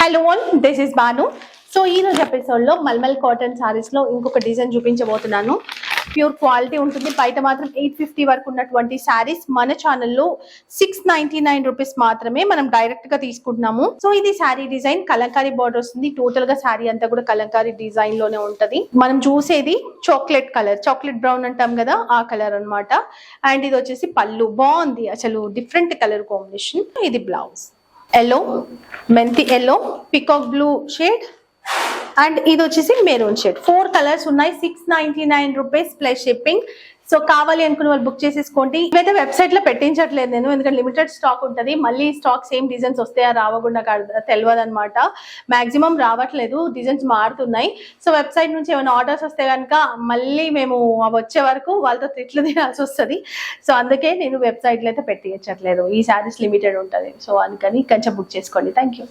Hello all, this is Banu. So ఈ రోజు ఎపిసోడ్లో మల్మల్ కాటన్ శారీస్లో ఇంకొక డిజైన్ చూపించబోతున్నాను. ప్యూర్ క్వాలిటీ ఉంటుంది. బయట మాత్రం 850 వరకు ఉన్నటువంటి శారీస్ మన ఛానల్లో 699 రూపీస్ మాత్రమే మనం డైరెక్ట్ గా తీసుకుంటున్నాము. సో ఇది శారీ డిజైన్ కలంకారీ బార్డర్ వస్తుంది. టోటల్ గా శారీ అంతా కూడా కలంకారీ డిజైన్ లోనే ఉంటది. మనం చూసేది చాక్లెట్ కలర్, చాక్లెట్ బ్రౌన్ అంటాం కదా, ఆ కలర్ అన్నమాట. అండ్ ఇది వచ్చేసి పళ్ళు, బాగుంది అసలు, డిఫరెంట్ కలర్ కాంబినేషన్. ఇది బ్లౌజ్ ఎల్లో, మెంతి yellow, peacock blue shade and ఇది వచ్చేసి మెరూన్ షేడ్. 4 కలర్స్ ఉన్నాయి. 699 రూపీస్ ప్లస్ షిప్పింగ్. సో కావాలి అనుకున్న వాళ్ళు బుక్ చేసేసుకోండి. ఇవైతే వెబ్సైట్ లో పెట్టించట్లేదు నేను, ఎందుకంటే లిమిటెడ్ స్టాక్ ఉంటుంది. మళ్ళీ స్టాక్ సేమ్ డిజైన్స్ వస్తాయా రావకుండా తెలియదు అనమాట. మాక్సిమం రావట్లేదు, డిజైన్స్ మారుతున్నాయి. సో వెబ్సైట్ నుంచి ఏమైనా ఆర్డర్స్ వస్తే కనుక మళ్ళీ మేము వచ్చే వరకు వాళ్ళతో తిట్లు తినాల్సి వస్తుంది. సో అందుకే నేను వెబ్సైట్లో అయితే పెట్టించట్లేదు. ఈ శారీస్ లిమిటెడ్ ఉంటుంది. సో అందుకని కొంచెం బుక్ చేసుకోండి. Thank you.